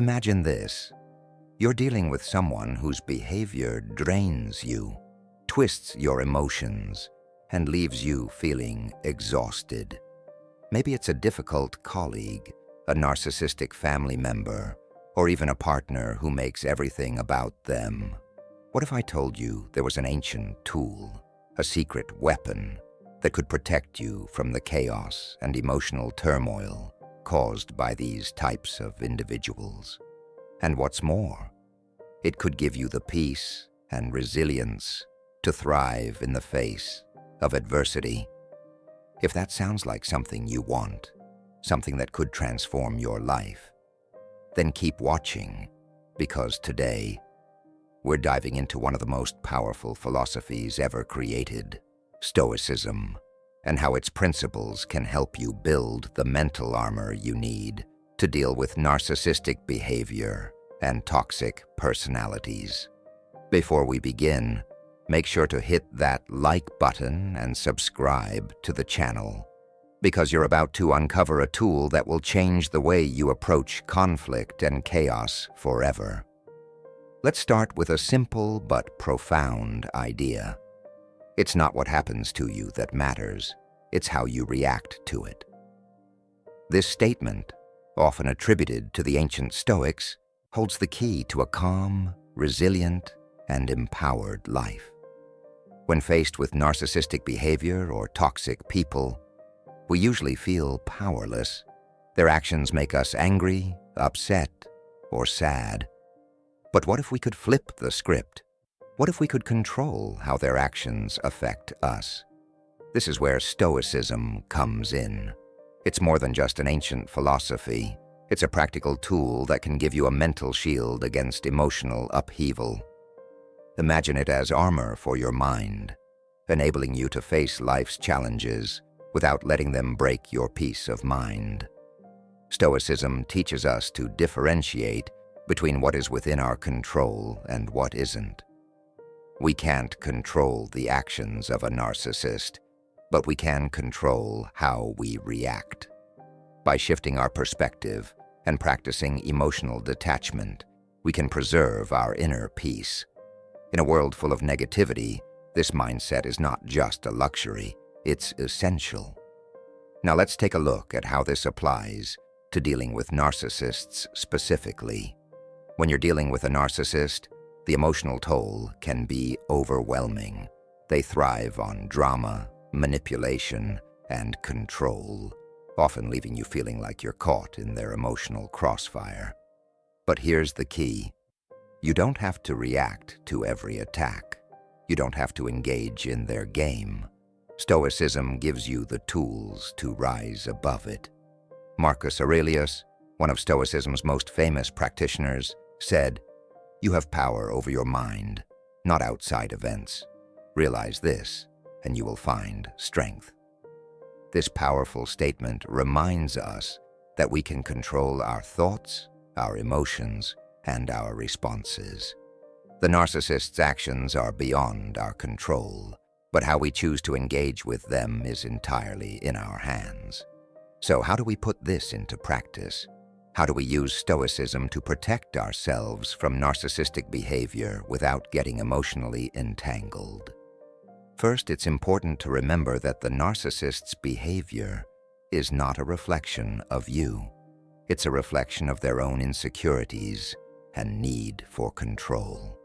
Imagine this. You're dealing with someone whose behavior drains you, twists your emotions, and leaves you feeling exhausted. Maybe it's a difficult colleague, a narcissistic family member, or even a partner who makes everything about them. What if I told you there was an ancient tool, a secret weapon, that could protect you from the chaos and emotional turmoil caused by these types of individuals? And what's more, it could give you the peace and resilience to thrive in the face of adversity. If that sounds like something you want, something that could transform your life, then keep watching, because today we're diving into one of the most powerful philosophies ever created, Stoicism, and how its principles can help you build the mental armor you need to deal with narcissistic behavior and toxic personalities. Before we begin, make sure to hit that like button and subscribe to the channel, because you're about to uncover a tool that will change the way you approach conflict and chaos forever. Let's start with a simple but profound idea. It's not what happens to you that matters, it's how you react to it. This statement, often attributed to the ancient Stoics, holds the key to a calm, resilient, and empowered life. When faced with narcissistic behavior or toxic people, we usually feel powerless. Their actions make us angry, upset, or sad. But what if we could flip the script? What if we could control how their actions affect us? This is where Stoicism comes in. It's more than just an ancient philosophy. It's a practical tool that can give you a mental shield against emotional upheaval. Imagine it as armor for your mind, enabling you to face life's challenges without letting them break your peace of mind. Stoicism teaches us to differentiate between what is within our control and what isn't. We can't control the actions of a narcissist, but we can control how we react. By shifting our perspective and practicing emotional detachment, we can preserve our inner peace. In a world full of negativity, this mindset is not just a luxury, it's essential. Now let's take a look at how this applies to dealing with narcissists specifically. When you're dealing with a narcissist, the emotional toll can be overwhelming. They thrive on drama, manipulation, and control, often leaving you feeling like you're caught in their emotional crossfire. But here's the key. You don't have to react to every attack. You don't have to engage in their game. Stoicism gives you the tools to rise above it. Marcus Aurelius, one of Stoicism's most famous practitioners, said, "You have power over your mind, not outside events. Realize this, and you will find strength." This powerful statement reminds us that we can control our thoughts, our emotions, and our responses. The narcissist's actions are beyond our control, but how we choose to engage with them is entirely in our hands. So how do we put this into practice? How do we use Stoicism to protect ourselves from narcissistic behavior without getting emotionally entangled? First, it's important to remember that the narcissist's behavior is not a reflection of you. It's a reflection of their own insecurities and need for control.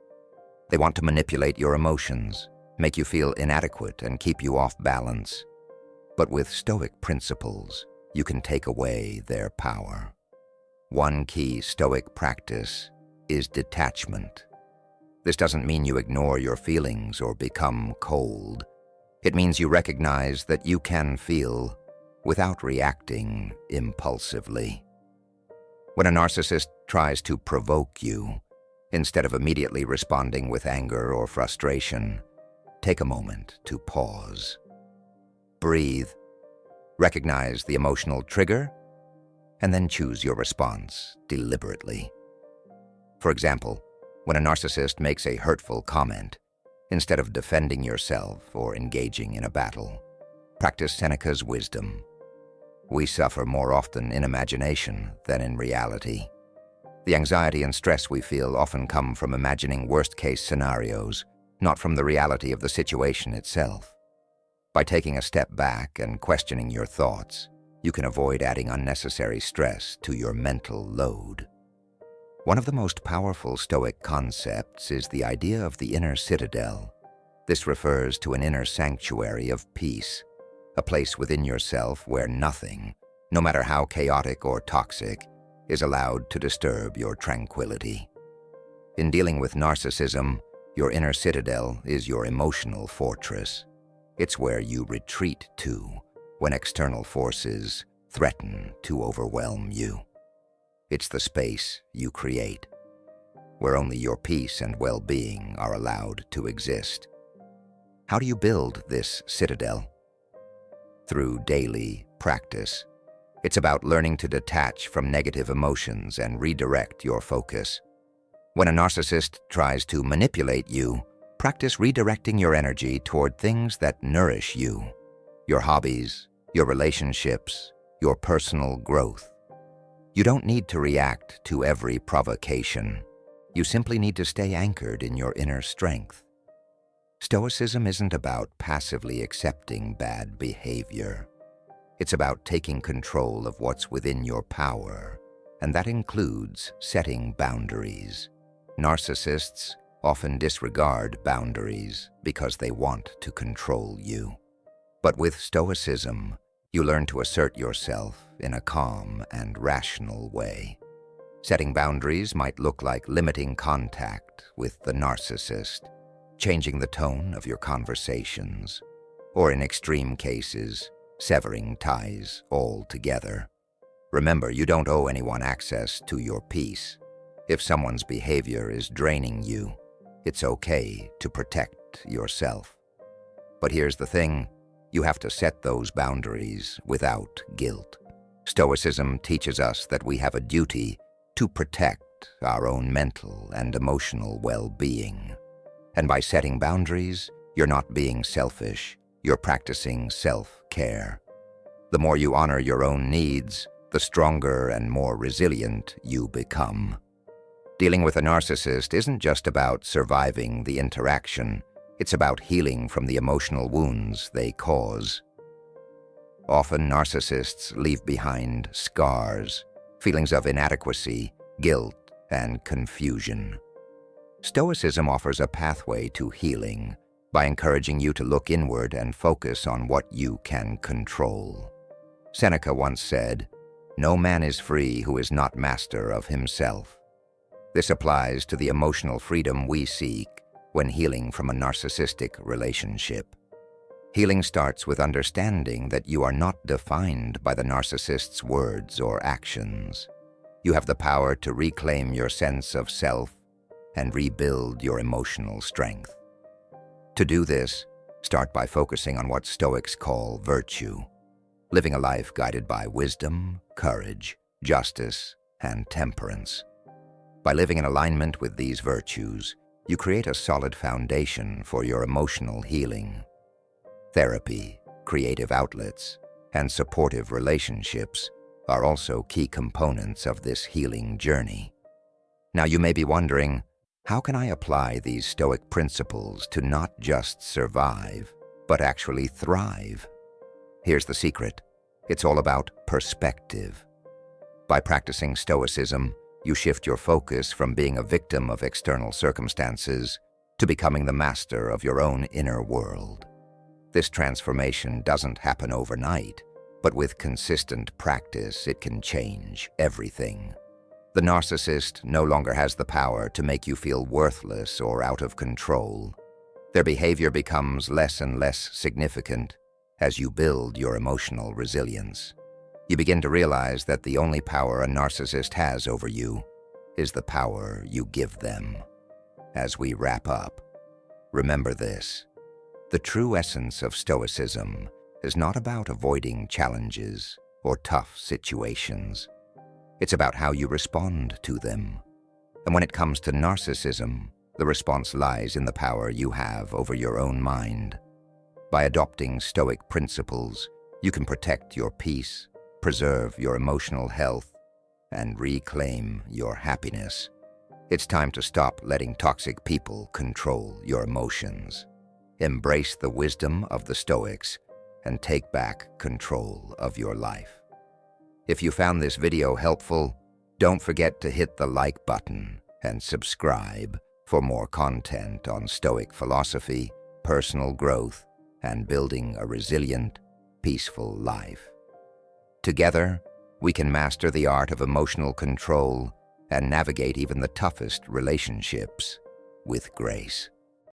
They want to manipulate your emotions, make you feel inadequate, and keep you off balance. But with Stoic principles, you can take away their power. One key Stoic practice is detachment. This doesn't mean you ignore your feelings or become cold. It means you recognize that you can feel without reacting impulsively. When a narcissist tries to provoke you, instead of immediately responding with anger or frustration, take a moment to pause. Breathe, recognize the emotional trigger, and then choose your response deliberately. For example, when a narcissist makes a hurtful comment, instead of defending yourself or engaging in a battle, practice Seneca's wisdom. We suffer more often in imagination than in reality. The anxiety and stress we feel often come from imagining worst-case scenarios, not from the reality of the situation itself. By taking a step back and questioning your thoughts, you can avoid adding unnecessary stress to your mental load. One of the most powerful Stoic concepts is the idea of the inner citadel. This refers to an inner sanctuary of peace, a place within yourself where nothing, no matter how chaotic or toxic, is allowed to disturb your tranquility. In dealing with narcissism, your inner citadel is your emotional fortress. It's where you retreat to when external forces threaten to overwhelm you. It's the space you create, where only your peace and well-being are allowed to exist. How do you build this citadel? Through daily practice. It's about learning to detach from negative emotions and redirect your focus. When a narcissist tries to manipulate you, practice redirecting your energy toward things that nourish you, your hobbies, your relationships, your personal growth. You don't need to react to every provocation. You simply need to stay anchored in your inner strength. Stoicism isn't about passively accepting bad behavior. It's about taking control of what's within your power, and that includes setting boundaries. Narcissists often disregard boundaries because they want to control you. But with Stoicism, you learn to assert yourself in a calm and rational way. Setting boundaries might look like limiting contact with the narcissist, changing the tone of your conversations, or in extreme cases, severing ties altogether. Remember, you don't owe anyone access to your peace. If someone's behavior is draining you, it's okay to protect yourself. But here's the thing, you have to set those boundaries without guilt. Stoicism teaches us that we have a duty to protect our own mental and emotional well-being. And by setting boundaries, you're not being selfish, you're practicing self-care. The more you honor your own needs, the stronger and more resilient you become. Dealing with a narcissist isn't just about surviving the interaction, it's about healing from the emotional wounds they cause. Often narcissists leave behind scars, feelings of inadequacy, guilt, and confusion. Stoicism offers a pathway to healing by encouraging you to look inward and focus on what you can control. Seneca once said, "No man is free who is not master of himself." This applies to the emotional freedom we seek when healing from a narcissistic relationship. Healing starts with understanding that you are not defined by the narcissist's words or actions. You have the power to reclaim your sense of self and rebuild your emotional strength. To do this, start by focusing on what Stoics call virtue, living a life guided by wisdom, courage, justice, and temperance. By living in alignment with these virtues, you create a solid foundation for your emotional healing. Therapy, creative outlets, and supportive relationships are also key components of this healing journey. Now you may be wondering, how can I apply these Stoic principles to not just survive, but actually thrive? Here's the secret. It's all about perspective. By practicing Stoicism, you shift your focus from being a victim of external circumstances to becoming the master of your own inner world. This transformation doesn't happen overnight, but with consistent practice, it can change everything. The narcissist no longer has the power to make you feel worthless or out of control. Their behavior becomes less and less significant as you build your emotional resilience. You begin to realize that the only power a narcissist has over you is the power you give them. As we wrap up, remember this. The true essence of Stoicism is not about avoiding challenges or tough situations. It's about how you respond to them. And when it comes to narcissism, the response lies in the power you have over your own mind. By adopting Stoic principles, you can protect your peace, preserve your emotional health, and reclaim your happiness. It's time to stop letting toxic people control your emotions. Embrace the wisdom of the Stoics and take back control of your life. If you found this video helpful, don't forget to hit the like button and subscribe for more content on Stoic philosophy, personal growth, and building a resilient, peaceful life. Together, we can master the art of emotional control and navigate even the toughest relationships with grace.